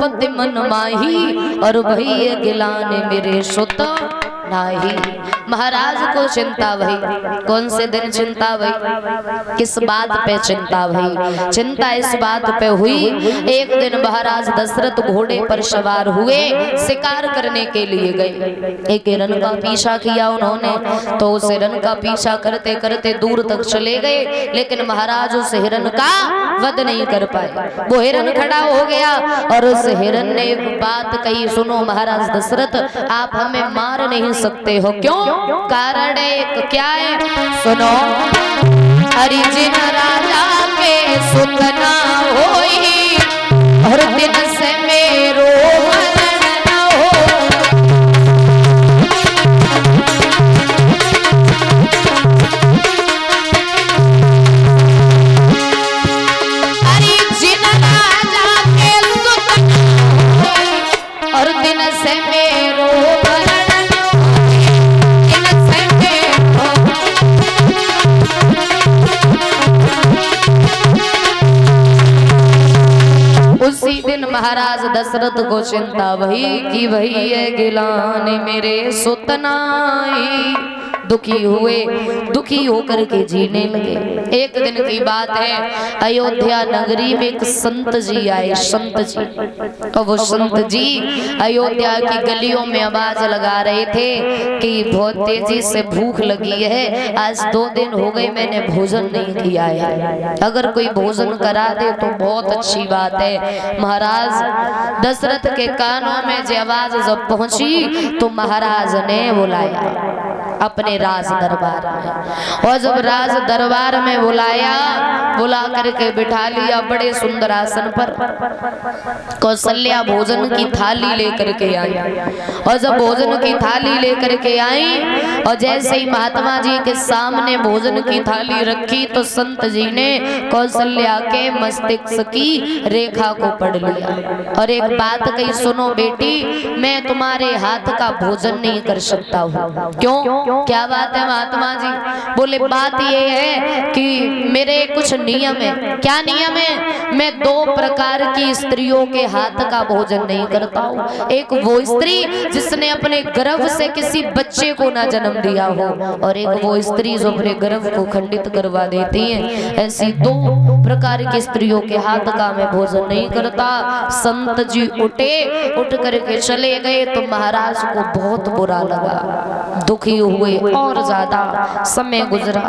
रघुपति मन माही और भई गिलाने मेरे सुत नाही। महाराज को चिंता भई। कौन से दिन चिंता भई? किस बात पे चिंता भई? चिंता इस बात पे हुई, एक दिन महाराज दशरथ घोड़े पर सवार हुए, शिकार करने के लिए गए। एक हिरन का पीछा किया उन्होंने, तो उस हिरन का पीछा करते करते दूर तक चले गए, लेकिन महाराज उस हिरन का वध नहीं कर पाए। वो हिरन खड़ा हो गया और उस हिरन ने एक बात कही, सुनो महाराज दशरथ, आप हमें मार नहीं सकते हो। क्यों? कारण एक क्या है? सुनो, हरिजन राजा के सुत ना होई और दिन से मेरो मरण न हो। हरिजन राजा के सुत ना होई और दिन से मेरो उसी दिन महाराज दशरथ को चिंता वही कि वही है गिलाने मेरे सुत नाई। दुखी हुए, दुखी होकर के जीने लगे। एक दिन की बात है, अयोध्या नगरी में एक संत जी आए, संत जी। तो वो संत जी अयोध्या की गलियों में आवाज लगा रहे थे कि बहुत तेजी से भूख लगी है, आज 2 दिन हो गए मैंने भोजन नहीं किया है, अगर कोई भोजन करा दे तो बहुत अच्छी बात है। महाराज दशरथ के कानों में जो आवाज जब पहुंची तो महाराज ने बुलाया अपने राज दरबार में, और जब राज दरबार में बुलाया, बुला करके बिठा लिया बड़े सुंदर आसन पर। कौशल्या भोजन की थाली लेकर के आई, और जब भोजन की थाली लेकर के आई और जैसे ही महात्मा जी के सामने भोजन की थाली रखी तो संत जी ने कौशल्या के मस्तिष्क की रेखा को पढ़ लिया और एक बात कही, सुनो बेटी, मैं तुम्हारे हाथ का भोजन नहीं कर सकता हूँ। क्यों? क्या बात है महात्मा जी? बोले बात ये है कि मेरे कुछ नियम है। क्या नियम है? मैं 2 प्रकार की स्त्रियों के हाथ का भोजन नहीं करता हूँ। एक वो स्त्री जिसने अपने गर्भ से किसी बच्चे को ना जन्म दिया हो, और एक वो स्त्री जो अपने गर्भ को खंडित करवा देती है। ऐसी 2 प्रकार की स्त्रियों के हाथ का मैं भोजन नहीं करता। संत जी उठे, उठ करके चले गए तो महाराज को बहुत बुरा लगा, दुखी हुए और ज्यादा। समय गुजरा,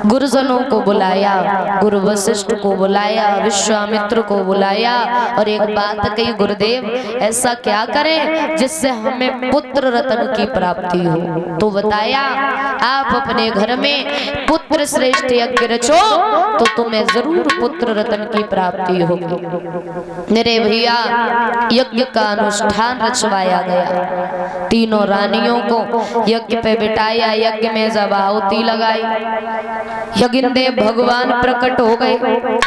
गुरुजनों को बुलाया, गुरु वशिष्ठ को बुलाया, विश्वामित्र को बुलाया और एक बात कही, गुरुदेव ऐसा क्या करें जिससे हमें पुत्र रत्न की प्राप्ति हो? तो बताया, आप अपने घर में पुत्र श्रेष्ठ यज्ञ रचो तो तुम्हें जरूर पुत्र रत्न की प्राप्ति होगी। मेरे भैया यज्ञ का अनुष्ठान रचवाया गया, 3 रानियों को यज्ञ पे बिठाया, यज्ञ में जब आहुति लगाई, यज्ञदेव भगवान प्रकट हो गए,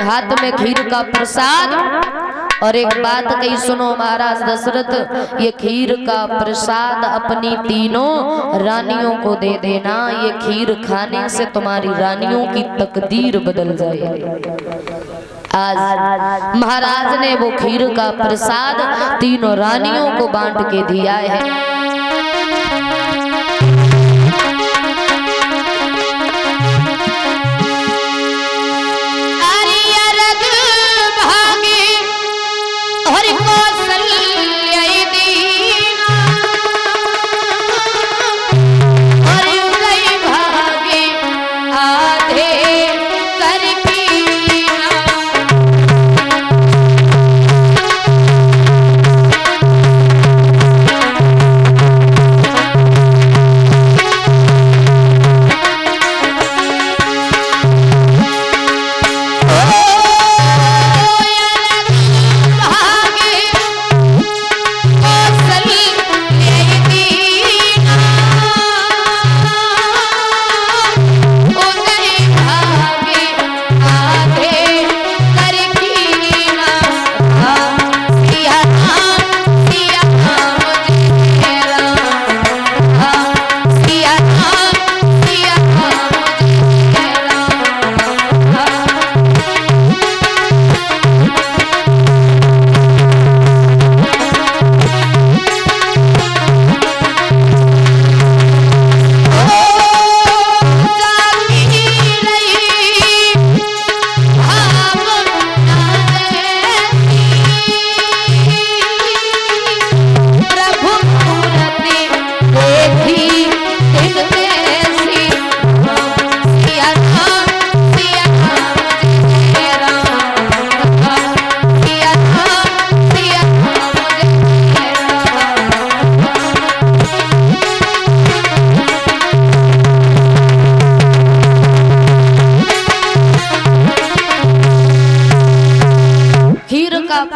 हाथ में खीर का प्रसाद। और एक बात कही, सुनो महाराज दशरथ, ये खीर का प्रसाद अपनी 3 रानियों को दे देना, ये खीर खाने से तुम्हारी रानियों की तकदीर बदल जाएगी। आज महाराज ने वो खीर का प्रसाद 3 रानियों को बांट के दिया है।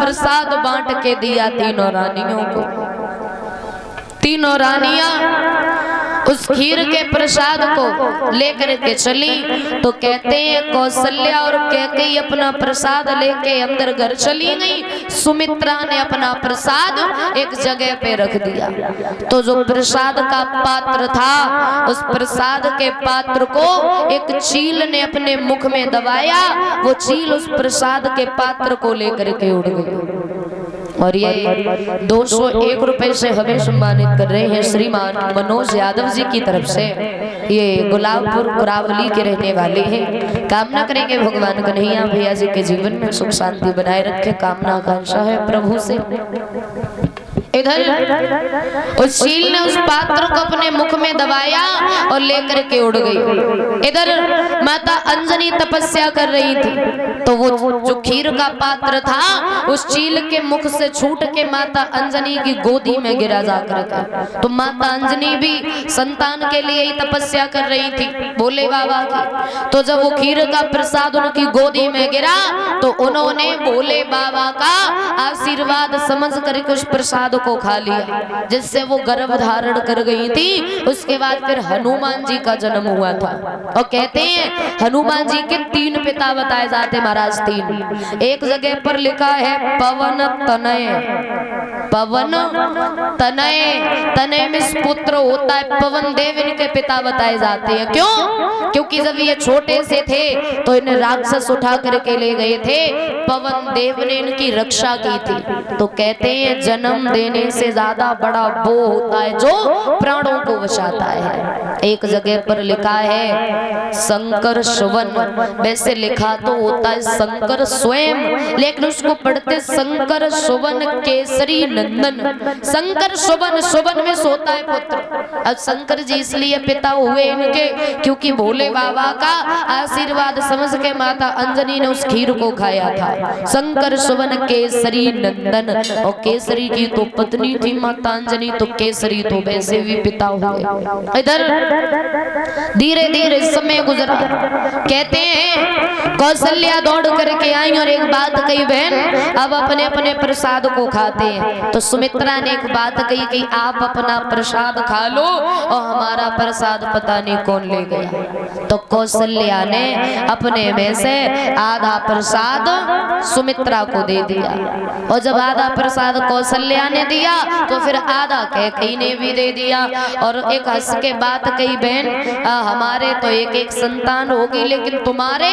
प्रसाद बांट के दिया तीनों रानियों को। तीनों रानियां उस खीर के प्रसाद को लेकर के चली तो कहते हैं कौशल्या और कैकेयी अपना प्रसाद लेके अंदर घर चली गई। सुमित्रा ने अपना प्रसाद एक जगह पे रख दिया। तो जो प्रसाद का पात्र था उस प्रसाद के पात्र को एक चील ने अपने मुख में दबाया। वो चील उस प्रसाद के पात्र को लेकर के उड़ गई। और ये 201 रुपए से हमें सम्मानित कर रहे हैं श्रीमान मनोज यादव जी की तरफ से। ये गुलाबपुर कुरावली के रहने वाले हैं। कामना करेंगे भगवान कन्हैया भैया जी के जीवन में सुख शांति बनाए रखे। कामना आकांक्षा है प्रभु से। इधर उस चील ने उस पात्र को अपने मुख में दबाया और लेकर के उड़ गई। इधर माता अंजनी तपस्या कर रही थी तो वो जो खीर का पात्र था उस चील के मुख से छूट के माता अंजनी की गोदी में गिरा जाकर। तो माता अंजनी भी संतान के लिए ही तपस्या कर रही थी भोले बाबा की। तो जब वो खीर का प्रसाद उनकी गोदी में गिरा तो उन्होंने भोले बाबा का आशीर्वाद समझ करके उस प्रसाद को खा लिया, जिससे वो गर्भ धारण कर गई थी। उसके बाद फिर हनुमान जी का जन्म हुआ था। और कहते हैं हनुमान जी के 3 पिता बताए जाते महाराज। 3 एक जगह पर लिखा है पवन तनय। पवन तनय, तनय में पुत्र होता है। पवन देव इनके पिता बताए जाते हैं। क्यों? क्योंकि जब ये छोटे से थे तो इन्हें राक्षस उठा करके ले गए थे। पवन देव ने इनकी रक्षा की थी। तो कहते हैं जन्म देने से ज्यादा बड़ा वो होता है जो प्राणों को बचाता है। एक जगह पर लिखा है शंकर सुवन, वैसे लिखा तो होता है शंकर स्वयं, लेकिन उसको पढ़ते शंकर सुवन केसरी नंदन। शंकर सुवन, सुवन में सोता है पुत्र। अब शंकर जी इसलिए पिता हुए इनके क्योंकि भोले बाबा का आशीर्वाद समझ के माता अंजनी ने उस खीर को खाया था। शंकर सुवन केसरी नंदन। और केसरी की तो पत्नी थी माता अंजनी, तो केसरी तो वैसे भी पिता हुए। इधर धीरे धीरे समय गुजरा। कहते हैं कौशल्या दौड़ करके आई और एक बात कही बहन अब अपने अपने प्रसाद को खाते हैं। तो सुमित्रा ने एक बात कही कि आप अपना प्रसाद खा लो और हमारा प्रसाद पता नहीं कौन ले गया। तो कौशल्या ने अपने में से आधा प्रसाद सुमित्रा को दे दिया। और जब आधा प्रसाद कौशल्या ने दिया तो फिर आधा कैकेयी ने भी दे दिया। और एक हंस के बात कही बहन हमारे तो एक एक संतान होगी लेकिन तुम्हारे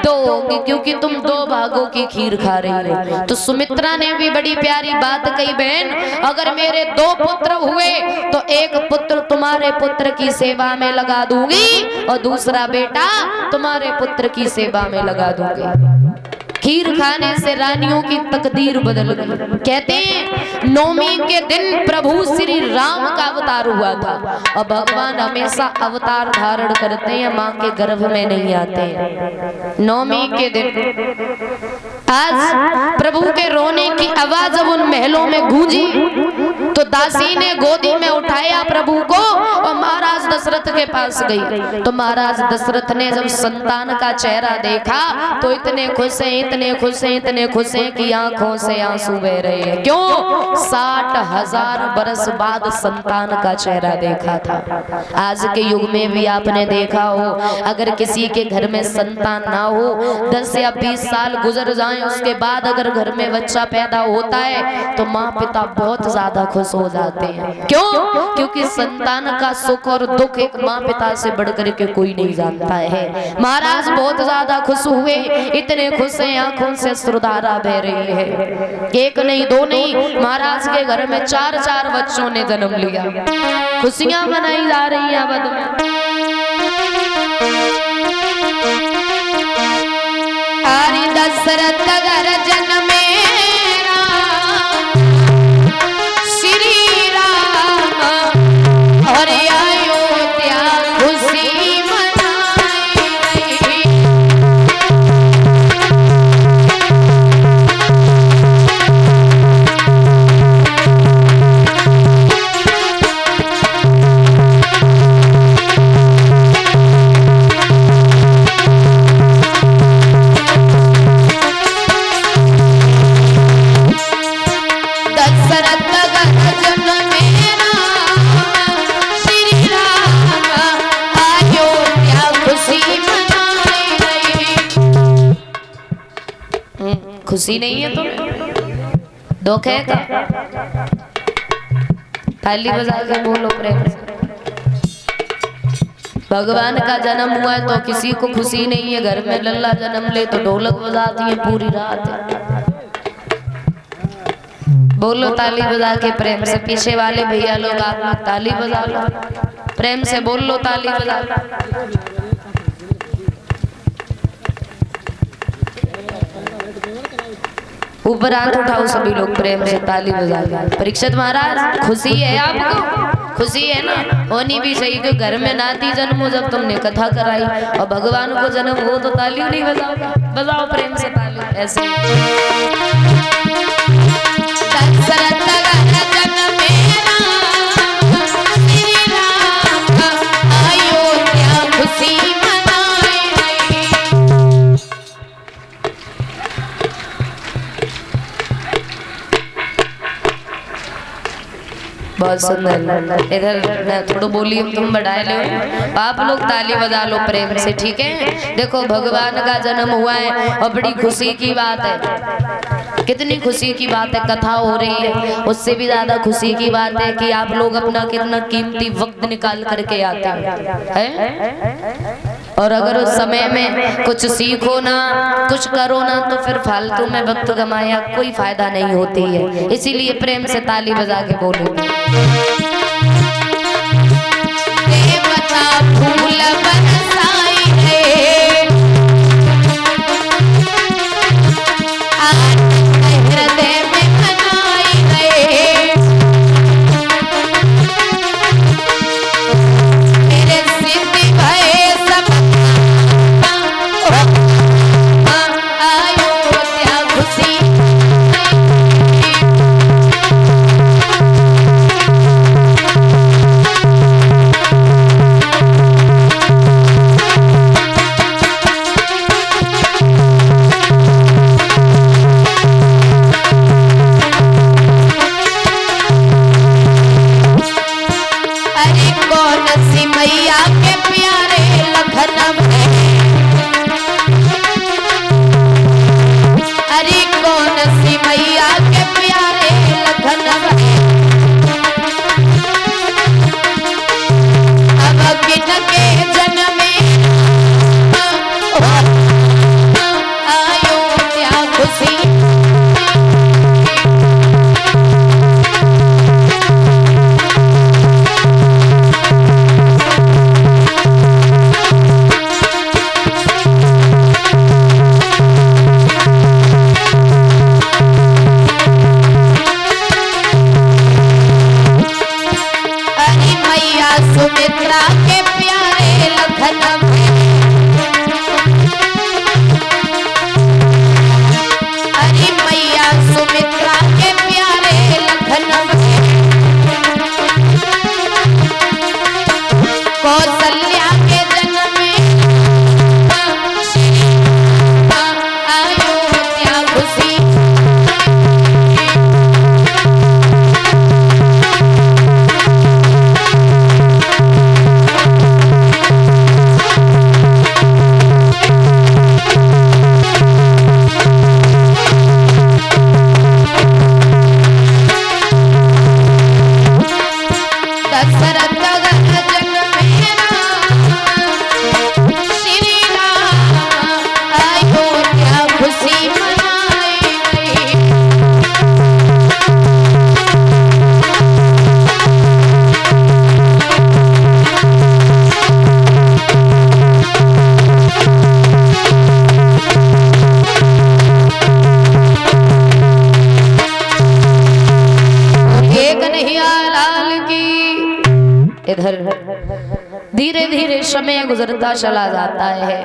2 होगी क्योंकि तुम 2 भागों की खीर खा रही हो। तो सुमित्रा ने भी बड़ी प्यारी बात कही बहन अगर मेरे 2 पुत्र हुए तो एक पुत्र तुम्हारे पुत्र की सेवा में लगा दूंगी और दूसरा बेटा तुम्हारे पुत्र की सेवा में लगा दूंगी। खीर खाने से रानियों की तकदीर बदल गई। कहते हैं नवमी के दिन प्रभु श्री राम का अवतार हुआ था। और भगवान हमेशा अवतार धारण करते हैं, मां के गर्भ में नहीं आते हैं। नवमी के दिन आज प्रभु के रोने की आवाज जब उन महलों में गूंजी तो दासी ने गोदी में उठाया प्रभु को और महाराज दशरथ के पास गई। तो महाराज दशरथ ने जब संतान का चेहरा देखा तो इतने खुश हैं, इतने खुश हैं, इतने खुश हैं कि आंखों से आंसू बह रहे हैं। क्यों? 60,000 बरस बाद संतान का चेहरा देखा था। आज के युग में भी आपने देखा हो अगर किसी के घर में संतान ना हो 10 या 20 साल गुजर जाएं उसके बाद अगर घर में बच्चा पैदा होता है तो माँ पिता बहुत ज्यादा खुश हो जाते हैं। क्यों? क्योंकि संतान का सुख और दुख एक माँ पिता से बढ़कर के कोई नहीं जानता है। महाराज बहुत ज्यादा खुश हुए, इतने खुश हैं आंखों से अश्रुधारा बह रही है। 1 नहीं 2 नहीं, महाराज के घर में 4-4 बच्चों ने जन्म लिया। खुशियां मनाई जा रही है अवध में। हरि दशरथ घर जन्मेरा श्री राम और अयोध्या खुशी मनाई रही। खुशी नहीं है तुम्हें? दुख है का? ताली बजा के बोलो प्रेम से। भगवान का जन्म हुआ है तो किसी को खुशी नहीं है। घर में लल्ला जन्म ले तो ढोलक बजाती है पूरी रात। बोलो ताली बजा के प्रेम से। पीछे वाले भैया लोग आप लोग ताली बजा लो, प्रेम से बोल लो ताली बजा। ऊपर हाथ उठाओ सभी लोग प्रेम से ताली बजा के। परीक्षित महाराज खुशी है आपको? खुशी है ना? होनी भी चाहिए कि घर में नाती जन्म हो जब तुमने कथा कराई और भगवान को जन्म हो तो ताली नहीं बजाओ? बजाओ प्रेम से ताली ऐसे। बहुत सुंदर। इधर थोड़ा बोलिए, तुम बढ़ाए लो, आप लोग ताली बजा लो प्रेम से, ठीक है? देखो भगवान का जन्म हुआ है और बड़ी खुशी की बात है। कितनी खुशी की बात है, कथा हो रही है। उससे भी ज्यादा खुशी की बात है कि आप लोग अपना कितना कीमती वक्त निकाल करके आते हैं। और अगर उस समय में कुछ सीखो ना, कुछ करो ना, तो फिर फालतू में वक्त गमाया कोई फायदा नहीं होती है। इसीलिए प्रेम से ताली बजा के बोलो। फूल बरसाई है हृदय में मनाई है, मेरे सिद्धि भय सब अयोध्या खुशी। मैया के प्यारे लखनऊ है, अरे कौन सी मैया के प्यारे लखनऊ है। अब किन के जन्मे अयोध्या खुशी। सुमित्रा के प्यारे लखनऊ है, अरे मैया सुमित्रा के प्यारे लखनऊ है। कौशल्या के जन्म में अयोध्या खुशी। इधर धीरे धीरे समय गुजरता चला जाता है।